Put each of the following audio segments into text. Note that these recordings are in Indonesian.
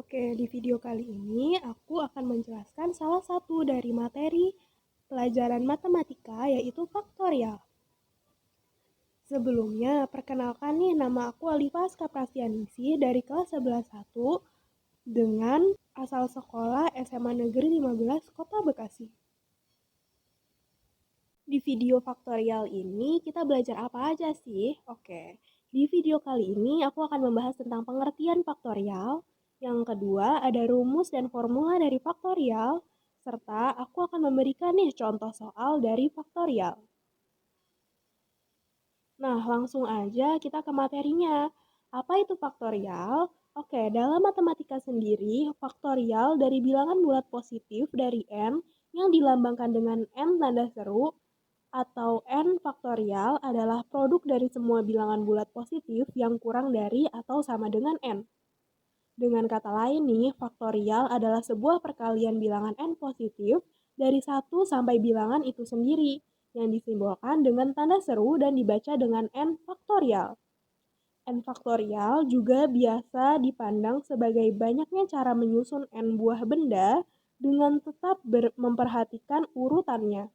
Oke, di video kali ini aku akan menjelaskan salah satu dari materi pelajaran matematika yaitu faktorial. Sebelumnya, perkenalkan nih nama aku Alifas Kaprasyaningsih dari kelas 11.1 dengan asal sekolah SMA Negeri 15 Kota Bekasi. Di video faktorial ini kita belajar apa aja sih? Oke, di video kali ini aku akan membahas tentang pengertian faktorial. Yang kedua ada rumus dan formula dari faktorial, serta aku akan memberikan nih contoh soal dari faktorial. Nah, langsung aja kita ke materinya. Apa itu faktorial? Oke, dalam matematika sendiri, faktorial dari bilangan bulat positif dari n yang dilambangkan dengan n tanda seru atau n faktorial adalah produk dari semua bilangan bulat positif yang kurang dari atau sama dengan n. Dengan kata lain nih, faktorial adalah sebuah perkalian bilangan n positif dari 1 sampai bilangan itu sendiri, yang disimbolkan dengan tanda seru dan dibaca dengan n faktorial. N faktorial juga biasa dipandang sebagai banyaknya cara menyusun n buah benda dengan tetap memperhatikan urutannya.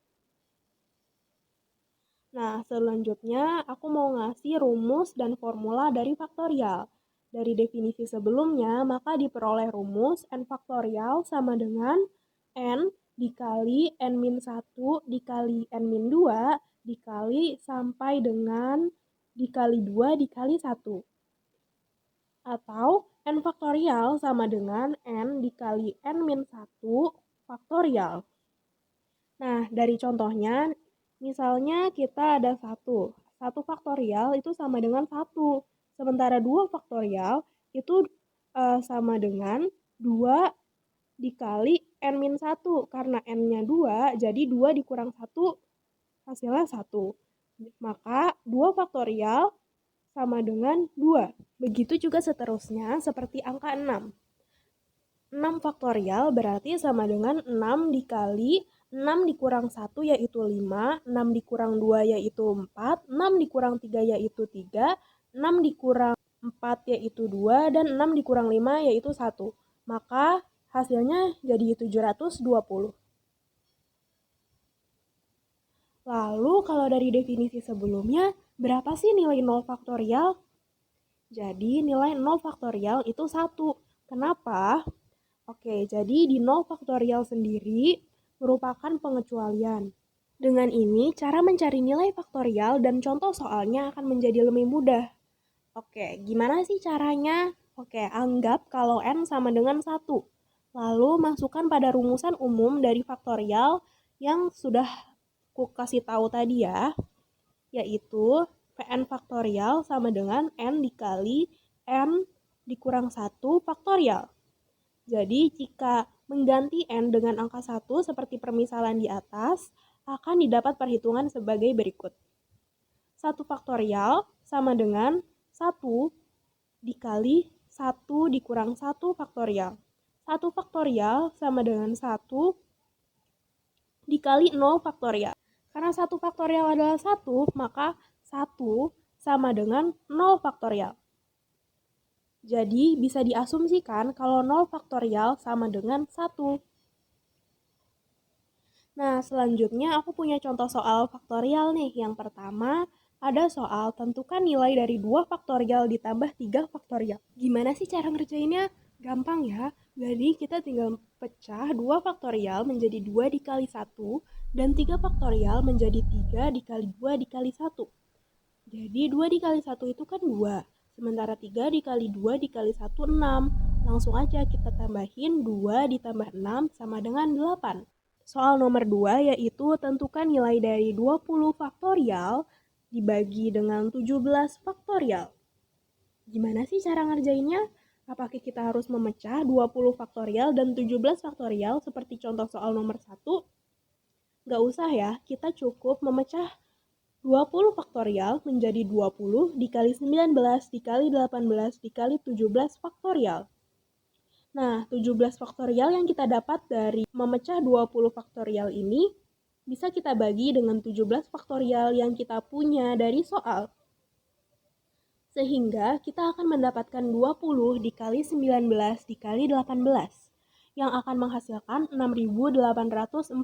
Nah, selanjutnya aku mau ngasih rumus dan formula dari faktorial. Dari definisi sebelumnya, maka diperoleh rumus n faktorial sama dengan n dikali n-1 dikali n-2 dikali sampai dengan dikali 2 dikali 1. Atau n faktorial sama dengan n dikali n-1 faktorial. Nah, dari contohnya, misalnya kita ada 1 faktorial itu sama dengan 1. Sementara 2 faktorial itu sama dengan 2 dikali n-1. Karena n-nya 2, jadi 2 dikurang 1 hasilnya 1. Maka 2 faktorial sama dengan 2. Begitu juga seterusnya seperti angka 6. 6 faktorial berarti sama dengan 6 dikali 6 dikurang 1 yaitu 5, 6 dikurang 2 yaitu 4, 6 dikurang 3 yaitu 3, 6 dikurang 4 yaitu 2, dan 6 dikurang 5 yaitu 1. Maka hasilnya jadi 720. Lalu kalau dari definisi sebelumnya, berapa sih nilai 0 faktorial? Jadi nilai 0 faktorial itu 1. Kenapa? Oke, jadi di 0 faktorial sendiri merupakan pengecualian. Dengan ini, cara mencari nilai faktorial dan contoh soalnya akan menjadi lebih mudah. Oke, gimana sih caranya? Oke, anggap kalau n sama dengan 1. Lalu masukkan pada rumusan umum dari faktorial yang sudah aku kasih tahu tadi ya, yaitu Pn faktorial sama dengan n dikali n dikurang 1 faktorial. Jadi, jika mengganti n dengan angka 1 seperti permisalan di atas, akan didapat perhitungan sebagai berikut. 1 faktorial sama dengan 1 dikali 1 dikurang 1 faktorial. 1 faktorial sama dengan 1 dikali 0 faktorial. Karena 1 faktorial adalah 1, maka 1 sama dengan 0 faktorial. Jadi bisa diasumsikan kalau 0 faktorial sama dengan 1. Nah, selanjutnya aku punya contoh soal faktorial nih. Yang pertama, ada soal tentukan nilai dari 2 faktorial ditambah 3 faktorial. Gimana sih cara ngerjainnya? Gampang ya. Jadi kita tinggal pecah 2 faktorial menjadi 2 dikali 1 dan 3 faktorial menjadi 3 dikali 2 dikali 1. Jadi 2 dikali 1 itu kan 2. Sementara 3 dikali 2 dikali 1, 6. Langsung aja kita tambahin 2 ditambah 6 sama dengan 8. Soal nomor 2 yaitu tentukan nilai dari 20 faktorial dibagi dengan 17 faktorial. Gimana sih cara ngerjainnya? Apakah kita harus memecah 20 faktorial dan 17 faktorial seperti contoh soal nomor 1? Gak usah ya, kita cukup memecah 20 faktorial menjadi 20 dikali 19 dikali 18 dikali 17 faktorial. Nah, 17 faktorial yang kita dapat dari memecah 20 faktorial ini bisa kita bagi dengan 17 faktorial yang kita punya dari soal. Sehingga kita akan mendapatkan 20 dikali 19 dikali 18 yang akan menghasilkan 6.840.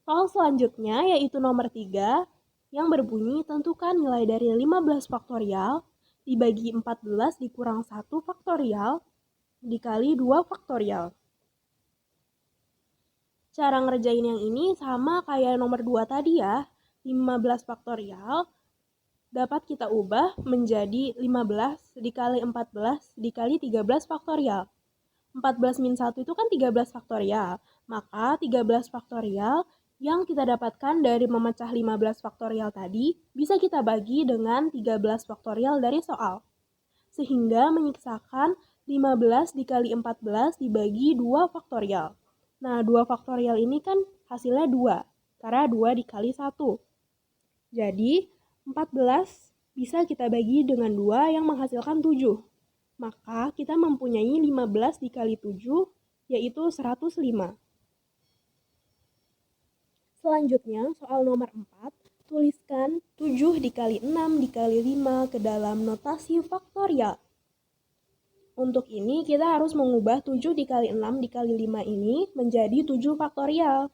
Soal selanjutnya yaitu nomor 3 yang berbunyi tentukan nilai dari 15 faktorial dibagi 14 dikurang 1 faktorial dikali 2 faktorial. Cara ngerjain yang ini sama kayak nomor 2 tadi ya. 15 faktorial dapat kita ubah menjadi 15 dikali 14 dikali 13 faktorial. 14 min 1 itu kan 13 faktorial. Maka 13 faktorial yang kita dapatkan dari memecah 15 faktorial tadi bisa kita bagi dengan 13 faktorial dari soal. Sehingga menyiksakan 15 dikali 14 dibagi 2 faktorial. Nah, 2 faktorial ini kan hasilnya 2, karena 2 dikali 1. Jadi, 14 bisa kita bagi dengan 2 yang menghasilkan 7. Maka kita mempunyai 15 dikali 7, yaitu 105. Selanjutnya, soal nomor 4, tuliskan 7 dikali 6 dikali 5 ke dalam notasi faktorial. Untuk ini, kita harus mengubah 7 dikali 6 dikali 5 ini menjadi 7 faktorial.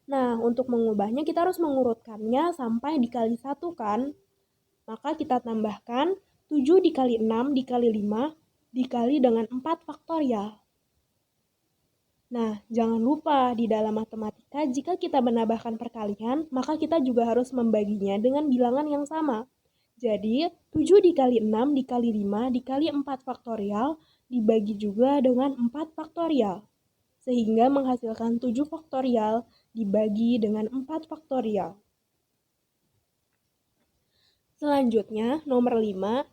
Nah, untuk mengubahnya kita harus mengurutkannya sampai dikali 1 kan? Maka kita tambahkan 7 dikali 6 dikali 5 dikali dengan 4 faktorial. Nah, jangan lupa di dalam matematika jika kita menambahkan perkalian, maka kita juga harus membaginya dengan bilangan yang sama. Jadi, 7 dikali 6 dikali 5 dikali 4 faktorial dibagi juga dengan 4 faktorial. Sehingga menghasilkan 7 faktorial dibagi dengan 4 faktorial. Selanjutnya, nomor 5,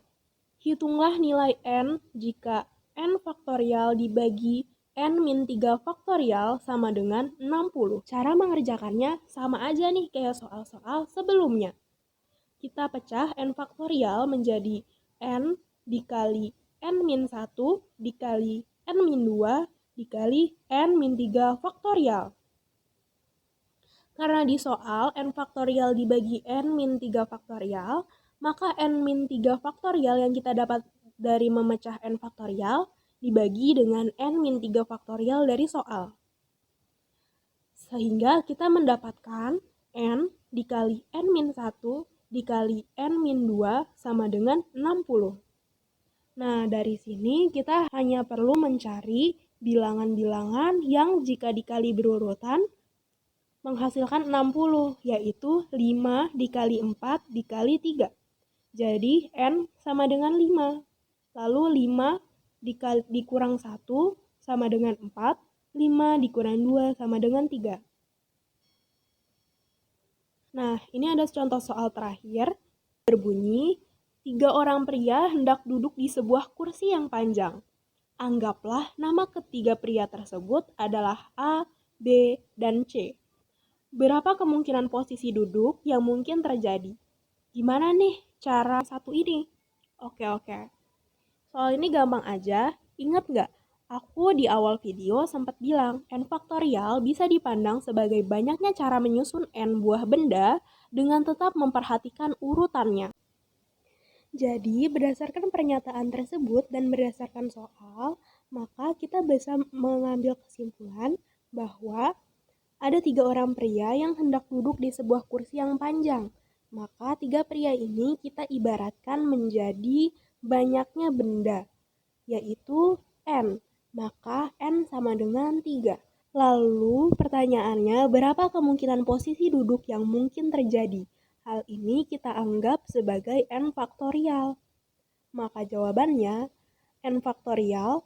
hitunglah nilai n jika n faktorial dibagi n-3 faktorial sama dengan 60. Cara mengerjakannya sama aja nih kayak soal-soal sebelumnya. Kita pecah n faktorial menjadi n dikali n-1 dikali n-2 dikali n-3 faktorial. Karena di soal n faktorial dibagi n-3 faktorial, maka n-3 faktorial yang kita dapat dari memecah n faktorial dibagi dengan n-3 faktorial dari soal. Sehingga kita mendapatkan n dikali n-1 dikali n-2 sama dengan 60. Nah, dari sini kita hanya perlu mencari bilangan-bilangan yang jika dikali berurutan menghasilkan 60, yaitu 5 dikali 4 dikali 3. Jadi, N sama dengan 5. Lalu 5 dikurang 1 sama dengan 4, 5 dikurang 2 sama dengan 3. Nah, ini ada contoh soal terakhir. Berbunyi, 3 orang pria hendak duduk di sebuah kursi yang panjang. Anggaplah nama ketiga pria tersebut adalah A, B, dan C. Berapa kemungkinan posisi duduk yang mungkin terjadi? Gimana nih cara satu ini? Oke. Soal ini gampang aja. Ingat nggak? Aku di awal video sempat bilang n faktorial bisa dipandang sebagai banyaknya cara menyusun n buah benda dengan tetap memperhatikan urutannya. Jadi, berdasarkan pernyataan tersebut dan berdasarkan soal, maka kita bisa mengambil kesimpulan bahwa ada 3 orang pria yang hendak duduk di sebuah kursi yang panjang. Maka 3 pria ini kita ibaratkan menjadi banyaknya benda, yaitu N. Maka N sama dengan 3. Lalu pertanyaannya, berapa kemungkinan posisi duduk yang mungkin terjadi? Hal ini kita anggap sebagai N faktorial. Maka jawabannya, N faktorial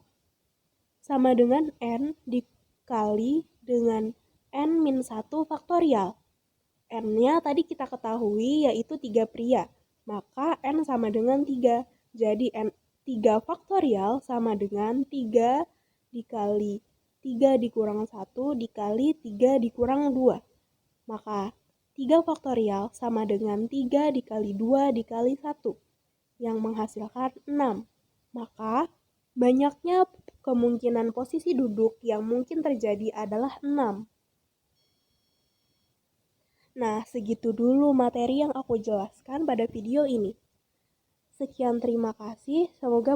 sama dengan N dikali dengan n-1 faktorial. N-nya tadi kita ketahui yaitu 3 pria. Maka N sama dengan 3. Jadi N 3 faktorial sama dengan 3 dikali 3 dikurang 1 dikali 3 dikurang 2. Maka 3 faktorial sama dengan 3 dikali 2 dikali 1 yang menghasilkan 6. Maka banyaknya kemungkinan posisi duduk yang mungkin terjadi adalah 6. Nah, segitu dulu materi yang aku jelaskan pada video ini. Sekian, terima kasih. Semoga